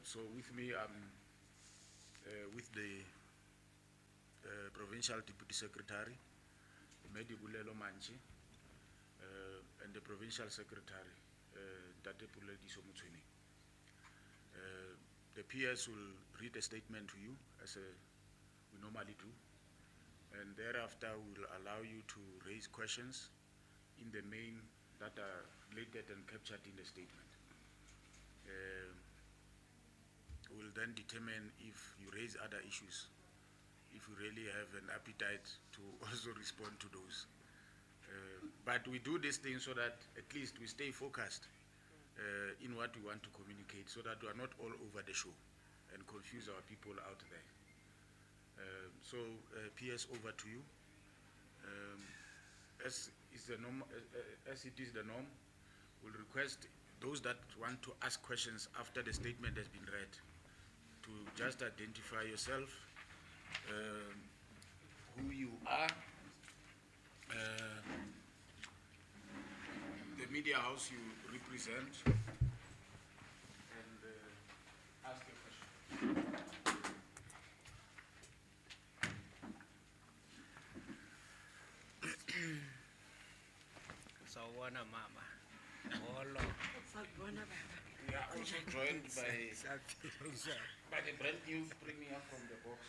So with me, I'm with the Provincial Deputy Secretary, Medi Bulelo Manchi, and the Provincial Secretary, Tate Puledi Somutsweni. The PS will read a statement to you, as we normally do, and thereafter we will allow you to raise questions in the main that are related and captured in the statement. We'll then determine if you raise other issues, if you really have an appetite to also respond to those. But we do this thing so that at least we stay focused in what we want to communicate, so that we are not all over the show and confuse our people out there. So PS, over to you. As it is the norm, we'll request those that want to ask questions after the statement has been read to just identify yourself, who you are, the media house you represent, and ask a question. Sawubona mama. Holo. We are also joined by the brand new premier from the box,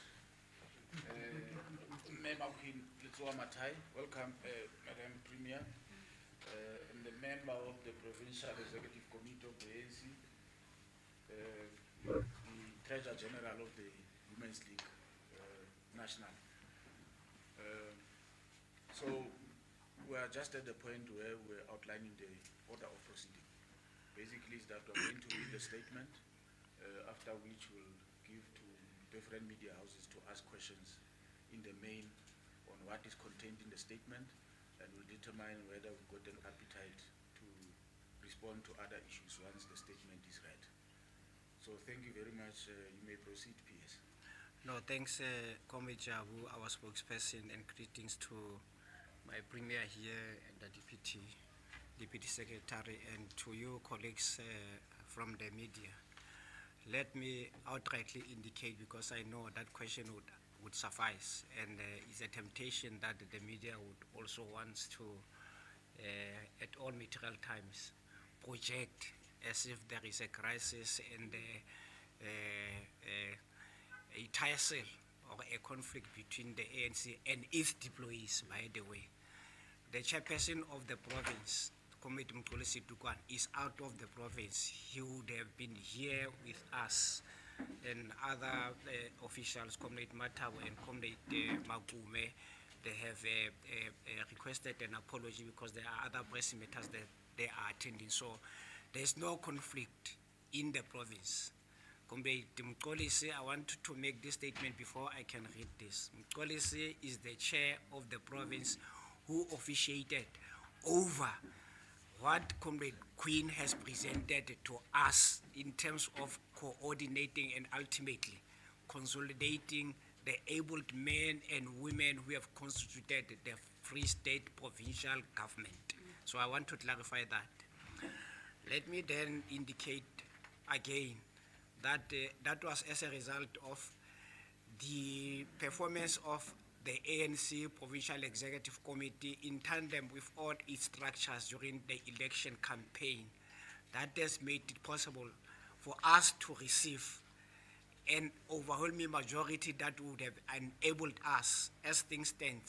Member Queen Litsoa Matai. Welcome, Madam Premier, and the member of the Provincial Executive Committee of the ANC, the Treasurer General of the Women's League National. So we are just at the point where we're outlining the order of proceeding. Basically, is that we're going to read the statement, after which we'll give to different media houses to ask questions in the main on what is contained in the statement, and we'll determine whether we've got an appetite to respond to other issues once the statement is read. So thank you very much. You may proceed, PS. No, thanks, Comrade Jabu, our spokesperson, and greetings to my premier here and the Deputy Secretary, and to you colleagues from the media. Let me outrightly indicate, because I know that question would suffice, and it's a temptation that the media would also want to, at all material times, project as if there is a crisis and a tussle or a conflict between the ANC and its deployees, by the way. The chairperson of the province, Comrade Mxolisi Tukwan, is out of the province. He would have been here with us, and other officials, Comrade Matawa and Comrade Magume, they have requested an apology because there are other pressing matters that they are attending. So there's no conflict in the province. Comrade Mxolisi, I want to make this statement before I can read this. Mxolisi is the chair of the province who officiated over what Comrade Queen has presented to us in terms of coordinating and ultimately consolidating the abled men and women who have constituted the Free State provincial government. So I want to clarify that. Let me then indicate again that that was as a result of the performance of the ANC Provincial Executive Committee in tandem with all its structures during the election campaign. That has made it possible for us to receive an overwhelming majority that would have enabled us, as things stand,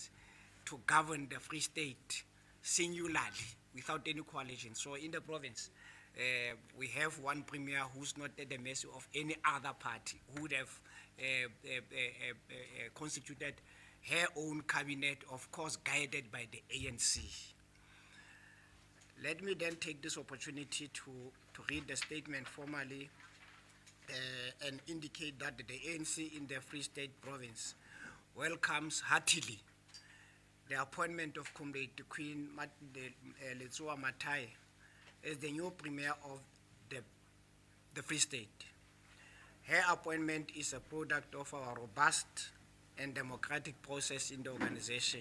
to govern the Free State singularly without any coalition. So in the province, we have one premier who's not at the mercy of any other party, who would have constituted her own cabinet, of course guided by the ANC. Let me then take this opportunity to read the statement formally and indicate that the ANC in the Free State province welcomes heartily the appointment of Comrade Queen Litsoa Matai as the new premier of the Free State. Her appointment is a product of our robust and democratic process in the organization,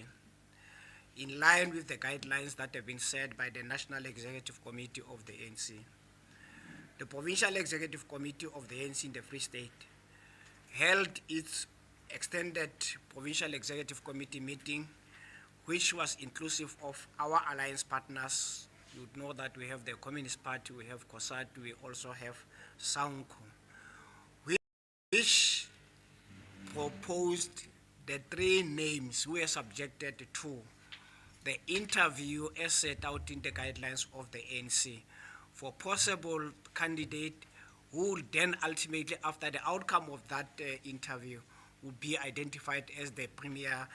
in line with the guidelines that have been set by the National Executive Committee of the ANC. the Provincial Executive Committee of the ANC in the Free State held its extended Provincial Executive Committee meeting, which was inclusive of our alliance partners. You would know that we have the Communist Party, we have COSAT, we also have SANCO, which proposed the 3 names who were subjected to the interview as set out in the guidelines of the ANC for possible candidate who would then ultimately, after the outcome of that interview, would be identified as the premier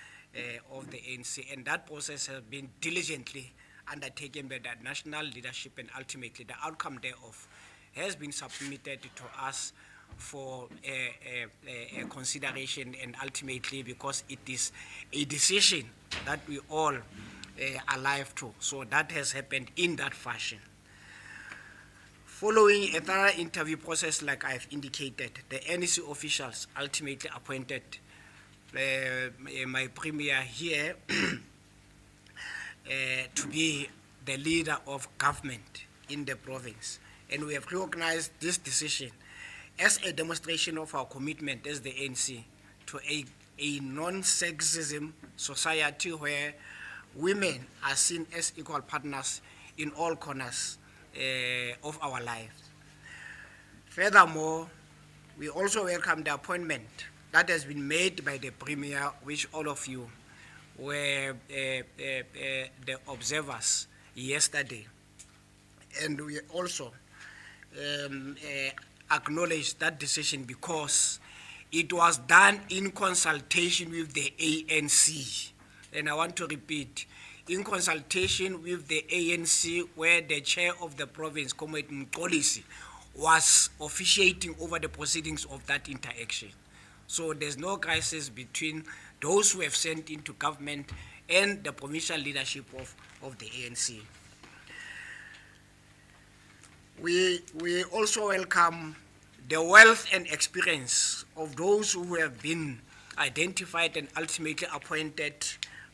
of the ANC. And that process has been diligently undertaken by the national leadership, and ultimately the outcome thereof has been submitted to us for a consideration, and ultimately because it is a decision that we all are alive to. So that has happened in that fashion. Following a thorough interview process, like I've indicated, the NEC officials ultimately appointed my premier here to be the leader of government in the province. And we have recognized this decision as a demonstration of our commitment as the ANC to a non-sexism society where women are seen as equal partners in all corners of our lives. Furthermore, we also welcome the appointment that has been made by the Premier, which all of you were the observers yesterday. And we also acknowledge that decision because it was done in consultation with the ANC. And I want to repeat, in consultation with the ANC, where the chair of the province, Comrade Mqolisi, was officiating over the proceedings of that interaction. So there's no crisis between those who have sent into government and the provincial leadership of the ANC. We also welcome the wealth and experience of those who have been identified and ultimately appointed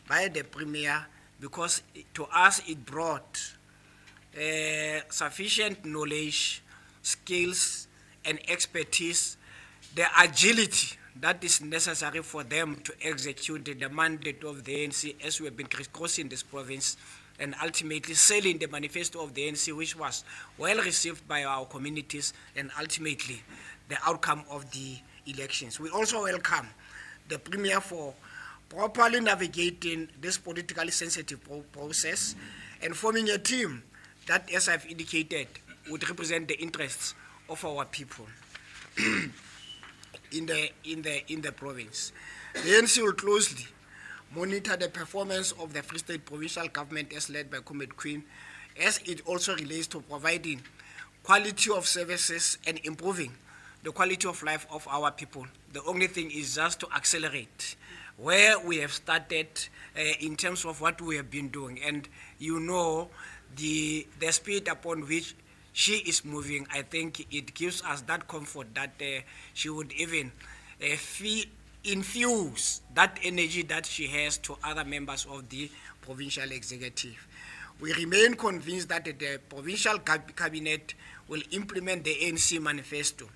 by the Premier, because to us it brought sufficient knowledge, skills, and expertise, the agility that is necessary for them to execute the mandate of the ANC as we have been crisscrossing this province and ultimately selling the manifesto of the ANC, which was well received by our communities, and ultimately the outcome of the elections. We also welcome the Premier for properly navigating this politically sensitive process and forming a team that, as I've indicated, would represent the interests of our people in the province. The ANC will closely monitor the performance of the Free State Provincial Government as led by Comrade Queen, as it also relates to providing quality of services and improving the quality of life of our people. The only thing is just to accelerate where we have started in terms of what we have been doing. And you know, the speed upon which she is moving, I think it gives us that comfort that she would even infuse that energy that she has to other members of the provincial executive. We remain convinced that the provincial cabinet will implement the ANC manifesto,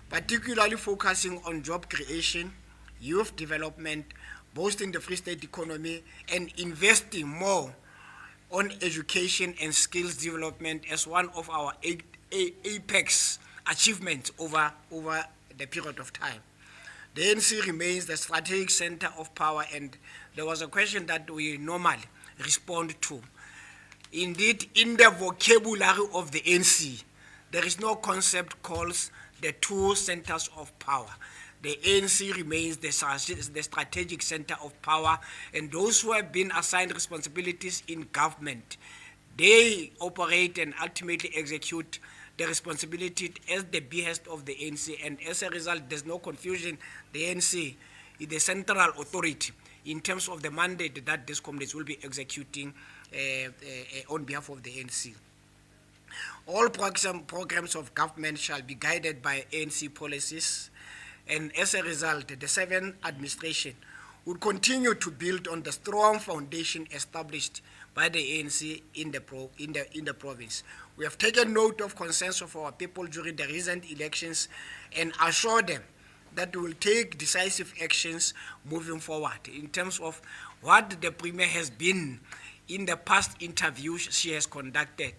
particularly focusing on job creation, youth development, boosting the Free State economy, and investing more on education and skills development as one of our apex achievements over the period of time. The ANC remains the strategic center of power, and there was a question that we normally respond to. Indeed, in the vocabulary of the ANC, there is no concept called the 2 centers of power. The ANC remains the strategic center of power, and those who have been assigned responsibilities in government, they operate and ultimately execute the responsibility as the behest of the ANC, and as a result, there's no confusion. The ANC is the central authority in terms of the mandate that these comrades will be executing on behalf of the ANC. All programs of government shall be guided by ANC policies, and as a result, the 7th administration would continue to build on the strong foundation established by the ANC in the province. We have taken note of concerns of our people during the recent elections and assure them that we will take decisive actions moving forward in terms of what the Premier has been in the past interviews she has conducted.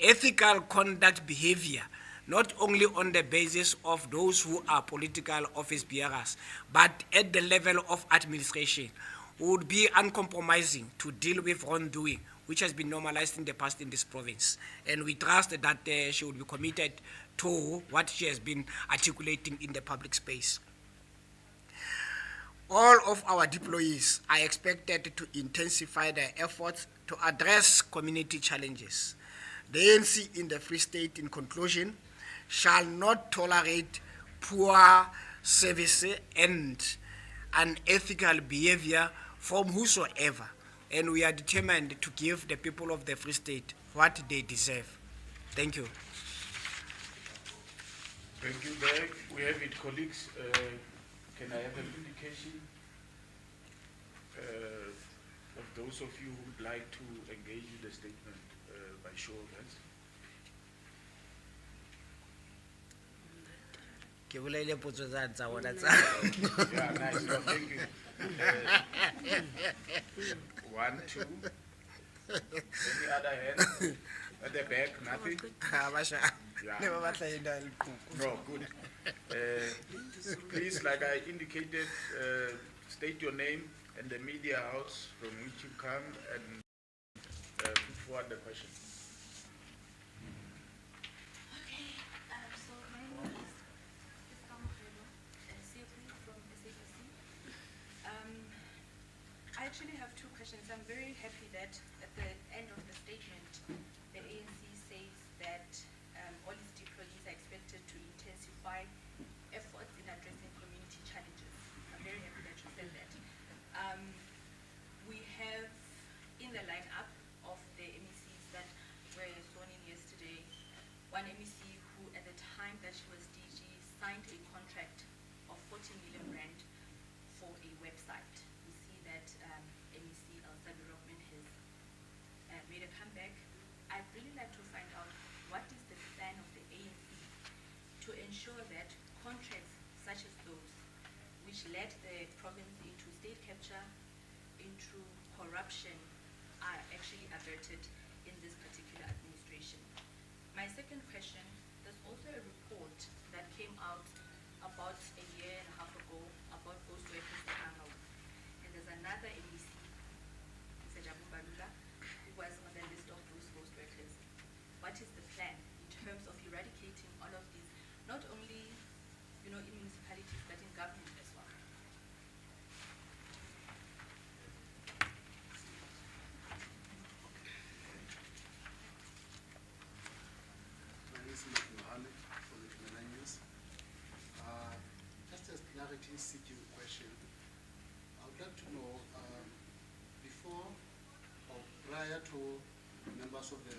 Ethical conduct behavior, not only on the basis of those who are political office bearers, but at the level of administration, would be uncompromising to deal with wrongdoing, which has been normalized in the past in this province. And we trust that she will be committed to what she has been articulating in the public space. All of our deployees are expected to intensify their efforts to address community challenges. The ANC in the Free State, in conclusion, shall not tolerate poor service and unethical behavior from whosoever, and we are determined to give the people of the Free State what they deserve. Thank you. Thank you, Derek. We have it, colleagues. Can I have an indication of those of you who would like to engage in the statement by show of hands? Yeah, nice. No, thank you. One, two. Any other hand? At the back, nothing? Yeah. No, good. Please, like I indicated, state your name and the media house from which you come and put forward the question. Okay, so my name is from State ANC. I actually have two questions. I'm very happy that at the end of the statement, the ANC says that all its deployees are expected to intensify efforts in addressing community challenges. I'm very happy that you said that. We have in the lineup of the MECs that were sworn in yesterday, one MEC who at the time that she was DG signed a contract of 40 million rand for a website. We see that MEC Elsabe Rockman has made a comeback. I'd really like to find out what is the plan of the ANC to ensure that contracts such as those which led the province into state capture, into corruption, are actually averted in this particular administration. My second question, there's also a report that came out about a year and a half ago about ghost workers in Arnold. And there's another MEC, Mr. Jabu Balula, who was on the list of those ghost workers. What is the plan in terms of eradicating all of these, not only in municipalities, but in government as well? My name is Mark Mohammed from the Khmer News. Just a clarity-seeking question. I would like to know, before or prior to members of the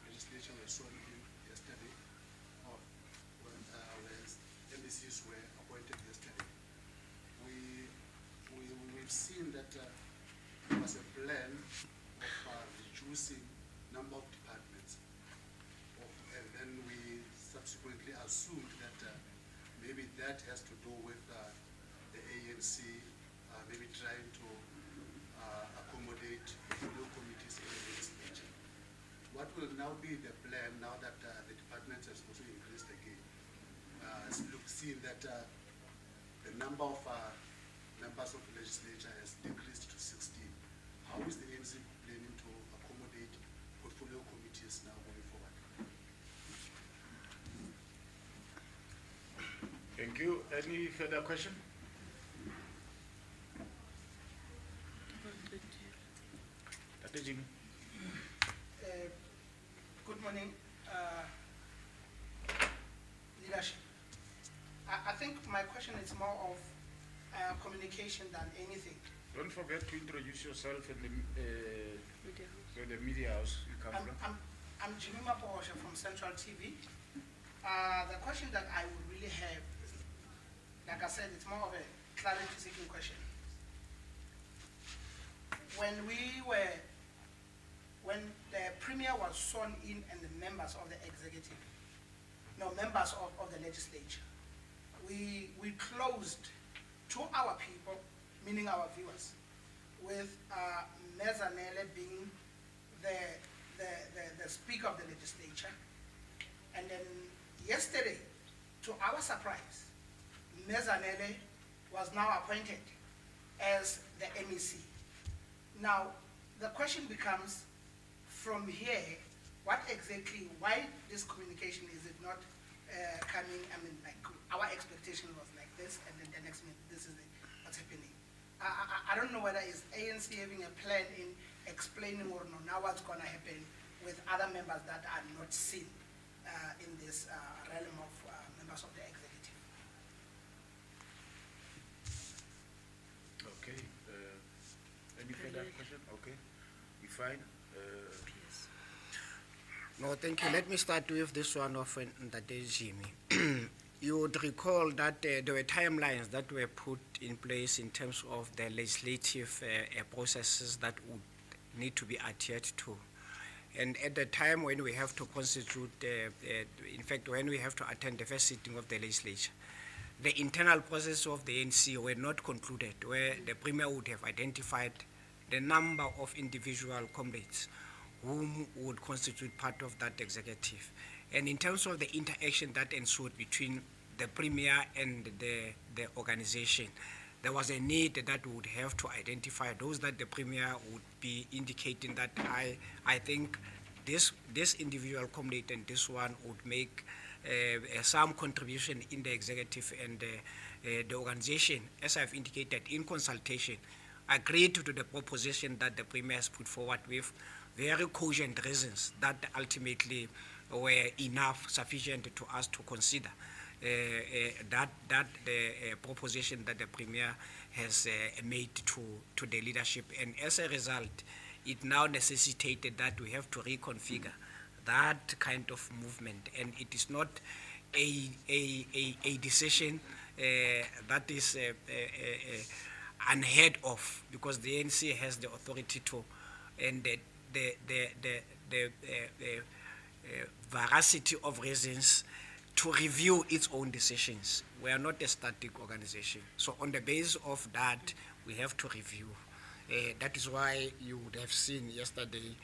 legislature were sworn in yesterday, or when MBCs were appointed yesterday, we've seen that there was a plan of reducing number of departments. And then we subsequently assumed that maybe that has to do with the ANC maybe trying to accommodate local committees in the legislature. What will now be the plan now that the departments has also increased again? Seeing that the number of members of the legislature has decreased to 16, how is the ANC planning to accommodate portfolio committees now going forward? Thank you. Any further question? Tate Jimmy. Good morning, leadership. I think my question is more of communication than anything. Don't forget to introduce yourself and the media house you come from. I'm Jimmy Maposha from Central TV. The question that I would really have, like I said, it's more of a clarity-seeking question. when the Premier was sworn in and the members of the executive, members of the legislature, we closed to our people, meaning our viewers, with Mezanele being the Speaker of the legislature. And then yesterday, to our surprise, Mezanele was now appointed as the MEC. Now, the question becomes, from here, why this communication is it not coming, like our expectation was like this, and then the next minute, this is what's happening. I don't know whether it's ANC having a plan in explaining or no, now what's gonna happen with other members that are not seen in this realm of members of the executive. Okay. Any further question? Okay. We fine. No, thank you. Let me start with this one of Ndade Jimmy. You would recall that there were timelines that were put in place in terms of the legislative processes that would need to be adhered to. And at the time when we have to constitute, in fact, when we have to attend the first sitting of the legislature, the internal process of the ANC were not concluded, where the Premier would have identified the number of individual comrades whom would constitute part of that executive. And in terms of the interaction that ensued between the Premier and the organization, there was a need that we would have to identify those that the Premier would be indicating that I think this individual comrade and this one would make some contribution in the executive, and the organization, as I've indicated, in consultation, agreed to the proposition that the Premier has put forward with very cogent reasons that ultimately were sufficient to us to consider that proposition that the Premier has made to the leadership. And as a result, it now necessitated that we have to reconfigure that kind of movement. And it is not a decision that is unheard of, because the ANC has the authority to, and the veracity of reasons to review its own decisions. We are not a static organization. So on the basis of that, we have to review. That is why you would have seen yesterday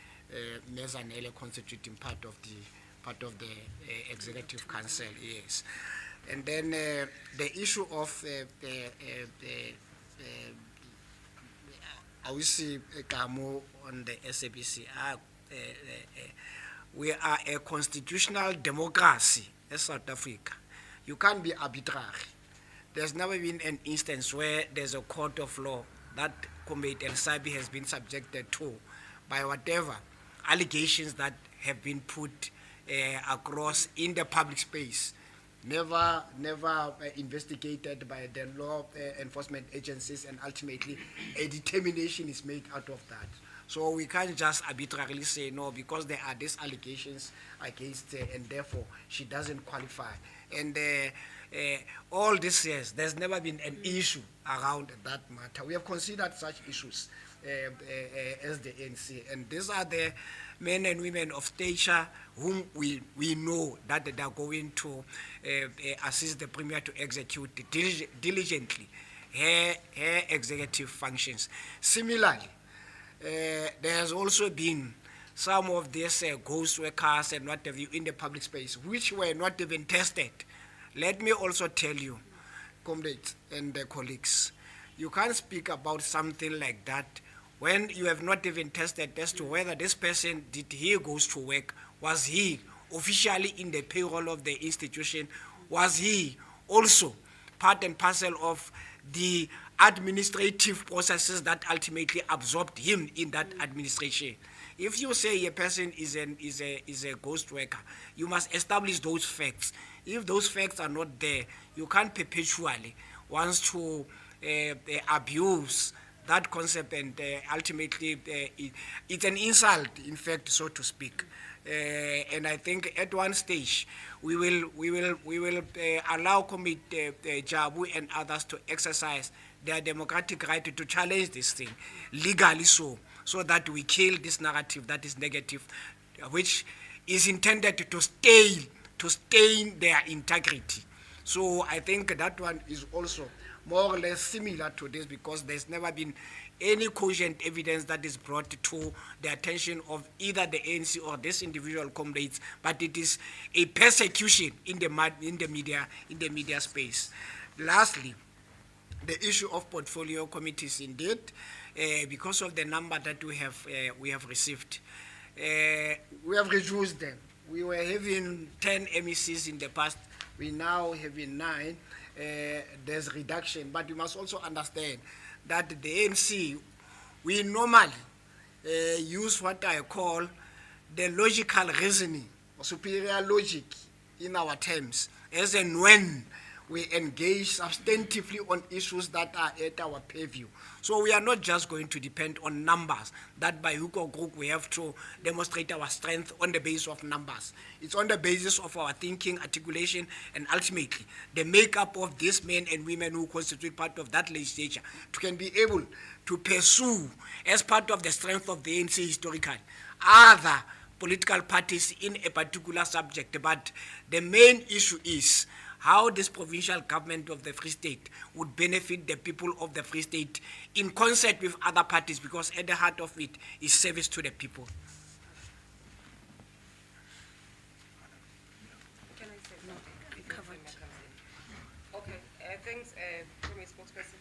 Mezanele constituting part of the executive council, yes. And then the issue of I will see Kamo on the SABC. We are a constitutional democracy as South Africa. You can't be arbitrary. There's never been an instance where there's a court of law that Comrade El Sabi has been subjected to by whatever allegations that have been put across in the public space. Never investigated by the law enforcement agencies, and ultimately a determination is made out of that. So we can't just arbitrarily say no because there are these allegations against her and therefore she doesn't qualify. And all these years, there's never been an issue around that matter. We have considered such issues as the ANC, and these are the men and women of stature whom we know that they are going to assist the Premier to execute diligently her executive functions. Similarly, there has also been some of these ghost workers and what have you in the public space, which were not even tested. Let me also tell you, comrades and colleagues, you can't speak about something like that when you have not even tested as to whether this person, did he goes to work, was he officially in the payroll of the institution, was he also part and parcel of the administrative processes that ultimately absorbed him in that administration. If you say a person is a ghost worker, you must establish those facts. If those facts are not there, you can't perpetually want to abuse that concept, and ultimately it's an insult, in fact, so to speak. And I think at one stage we will allow Committee Jabu and others to exercise their democratic right to challenge this thing, legally so that we kill this narrative that is negative, which is intended to stain their integrity. So I think that one is also more or less similar to this, because there's never been any cogent evidence that is brought to the attention of either the ANC or this individual comrades, but it is a persecution in the media space. Lastly, the issue of portfolio committees, indeed, because of the number that we have received, we have reduced them. We were having 10 MECs in the past. We now having 9. There's reduction, but you must also understand that the ANC, we normally use what I call the logical reasoning or superior logic in our terms, as and when we engage substantively on issues that are at our purview. So we are not just going to depend on numbers, that by hook or crook we have to demonstrate our strength on the basis of numbers. It's on the basis of our thinking, articulation, and ultimately the makeup of these men and women who constitute part of that legislature to can be able to pursue, as part of the strength of the ANC historically, other political parties in a particular subject. But the main issue is how this provincial government of the Free State would benefit the people of the Free State in concert with other parties, because at the heart of it is service to the people. Can I say something? We covered. Okay, thanks, Premier Spokesperson.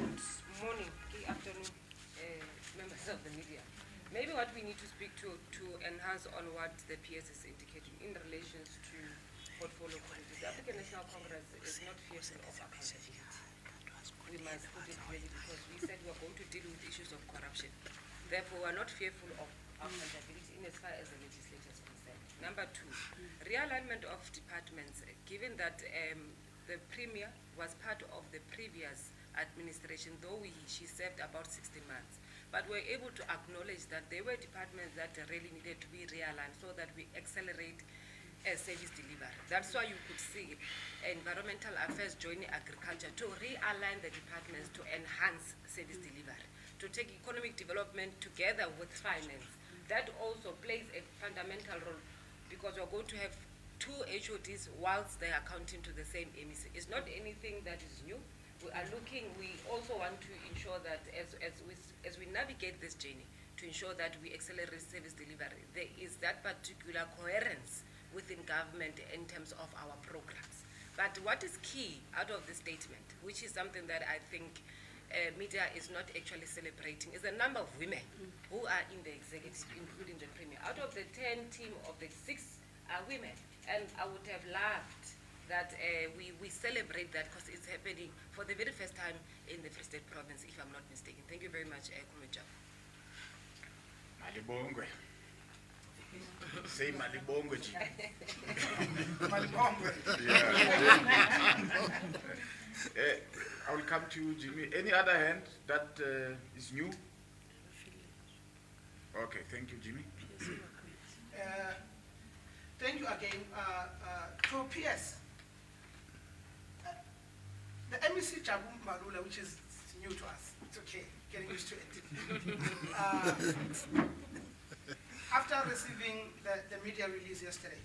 Good morning, good afternoon, members of the media. Maybe what we need to speak to enhance on what the PS is indicating in relation to portfolio committees. The African National Congress is not fearful of accountability. We must put it clearly, because we said we are going to deal with issues of corruption. Therefore, we are not fearful of accountability in as far as the legislature is concerned. Number 2, realignment of departments, given that the Premier was part of the previous administration, though she served about 16 months. But we're able to acknowledge that there were departments that really needed to be realigned so that we accelerate service delivery. That's why you could see environmental affairs joining agriculture to realign the departments to enhance service delivery, to take economic development together with finance. That also plays a fundamental role, because we're going to have 2 HODs whilst they are counting to the same MEC. It's not anything that is new. We are looking, we also want to ensure that as we navigate this journey, to ensure that we accelerate service delivery, there is that particular coherence within government in terms of our programs. But what is key out of the statement, which is something that I think media is not actually celebrating, is the number of women who are in the executive, including the Premier. Out of the 10 team of the 6 are women, and I would have loved that we celebrate that, because it's happening for the very first time in the Free State province, if I'm not mistaken. Thank you very much, Comrade Jabu. Malibongwe. Say Malibongwe, G. I will come to you, Jimmy. Any other hand that is new? Okay, thank you, Jimmy. Thank you again. To PS, the MEC Jabu Marula, which is new to us, it's okay, getting used to it. After receiving the media release yesterday,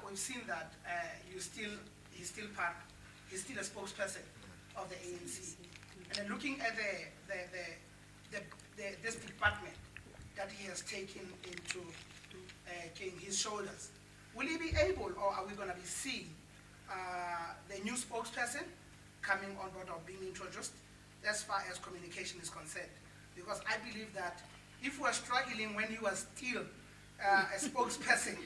we've seen that he's still a spokesperson of the ANC. And then looking at this department that he has taken into his shoulders, will he be able, or are we going to be seeing the new spokesperson coming on board or being introduced as far as communication is concerned? Because I believe that if we're struggling when he was still a spokesperson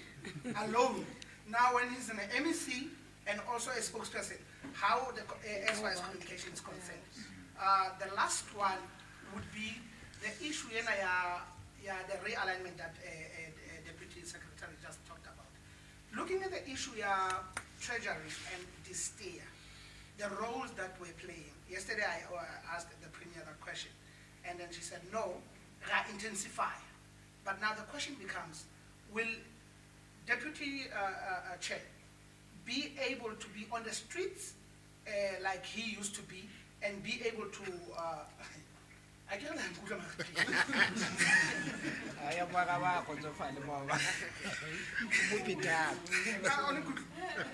alone, now when he's an MEC and also a spokesperson, how as far as communication is concerned. The last one would be the issue in the realignment that Deputy Secretary just talked about. Looking at the issue, Treasury and this year, the roles that we're playing. Yesterday I asked the Premier that question, and then she said, no, intensify. But now the question becomes, will Deputy Chair be able to be on the streets like he used to be and be able to, I can't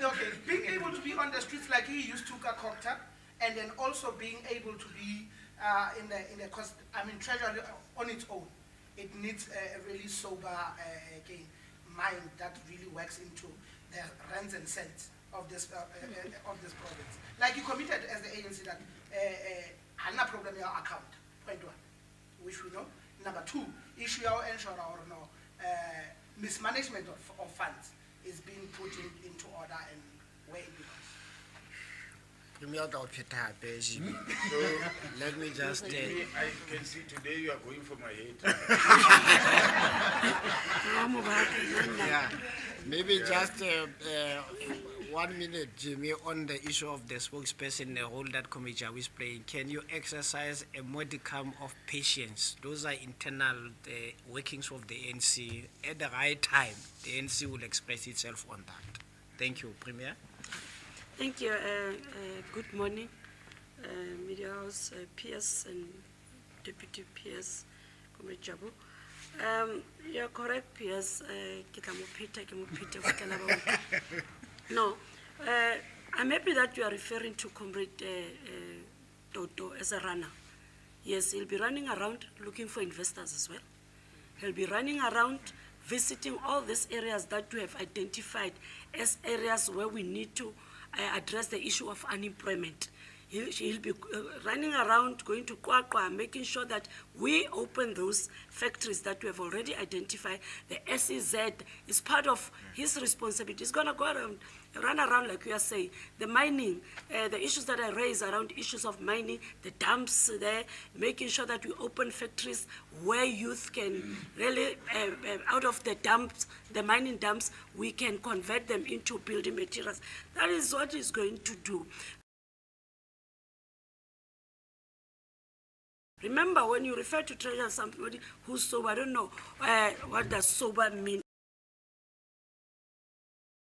okay, being able to be on the streets like he used to Kokta, and then also being able to be in the cost, I mean, treasury on its own. It needs a really sober again, mind that really works into the rands and cents of this province. Like you committed as the agency that no problem your account, point one, which we know. Number two, issue our insurance or no mismanagement of funds is being put into order and where it belongs. Let me just I can see today you are going for my head. yeah, maybe just 1 minute, Jimmy, on the issue of the spokesperson, the role that Committee is playing. Can you exercise a modicum of patience? Those are internal workings of the ANC. At the right time, the ANC will express itself on that. Thank you, Premier. Thank you. Good morning, Media House, PS and Deputy PS, Comrade Jabu. You're correct, PS. No, I'm happy that you are referring to Comrade Toto as a runner. Yes, he'll be running around looking for investors as well. He'll be running around visiting all these areas that we have identified as areas where we need to address the issue of unemployment. He'll be running around, going to Kwakwa, making sure that we open those factories that we have already identified. The SEZ is part of his responsibility. He's going to go around, run around, like you are saying. The mining, the issues that I raised around issues of mining, the dumps there, making sure that we open factories where youth can really, out of the dumps, the mining dumps, we can convert them into building materials. That is what he's going to do. Remember, when you refer to treasure somebody who's sober, I don't know what does sober mean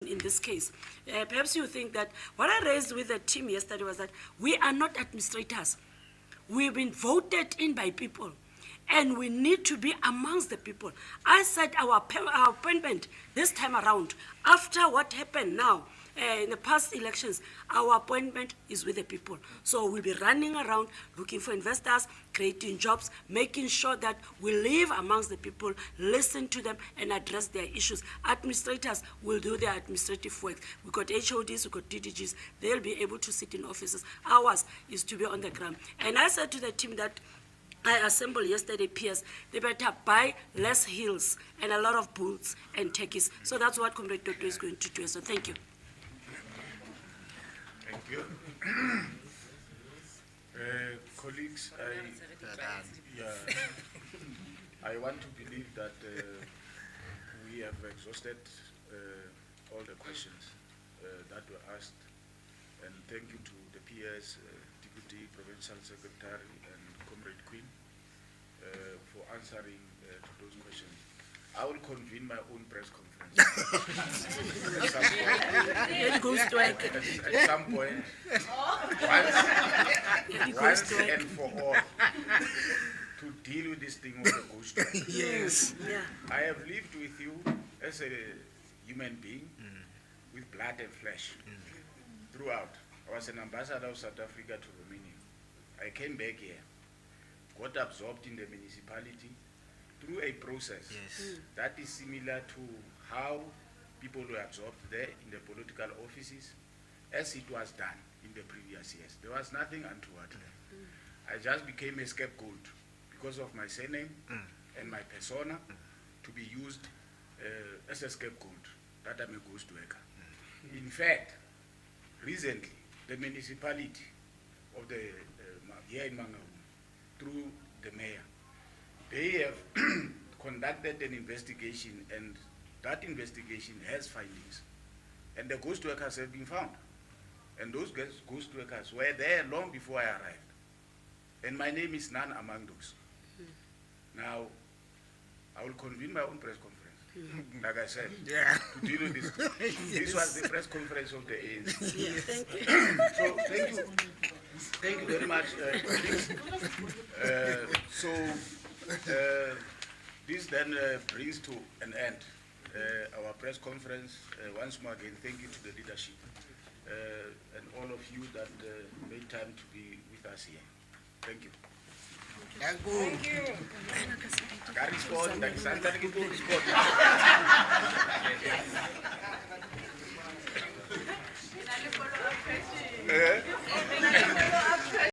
in this case. Perhaps you think that what I raised with the team yesterday was that we are not administrators. We've been voted in by people, and we need to be amongst the people. I said our appointment this time around, after what happened now, in the past elections, our appointment is with the people. So we'll be running around looking for investors, creating jobs, making sure that we live amongst the people, listen to them, and address their issues. Administrators will do their administrative work. We've got HODs, we've got DDGs. They'll be able to sit in offices. Ours is to be on the ground. And I said to the team that I assembled yesterday, PS, they better buy less hills and a lot of bulls and turkeys. So that's what Comrade Toto is going to do. So thank you. Thank you. Colleagues, I want to believe that we have exhausted all the questions that were asked, and thank you to the PS, Deputy Provincial Secretary and Comrade Queen for answering to those questions. I will convene my own press conference. At some point, once and for all, to deal with this thing of the ghost worker. Yes. Yeah. I have lived with you as a human being with blood and flesh throughout. I was an ambassador of South Africa to Romania. I came back here, got absorbed in the municipality through a process that is similar to how people were absorbed there in the political offices as it was done in the previous years. There was nothing untoward there. I just became a scapegoat because of my surname and my persona to be used as a scapegoat that I'm a ghost worker. In fact, recently, the municipality of the here in Mangaung, through the mayor, they have conducted an investigation, and that investigation has findings. And the ghost workers have been found. And those ghost workers were there long before I arrived. And my name is none among those. Now, I will convene my own press conference, like I said, to deal with this. This was the press conference of the ANC. Yeah, thank you. So, thank you. Thank you very much. This then brings to an end our press conference. Once more again, thank you to the leadership and all of you that made time to be with us here. Thank you. Thank you. I respond, like,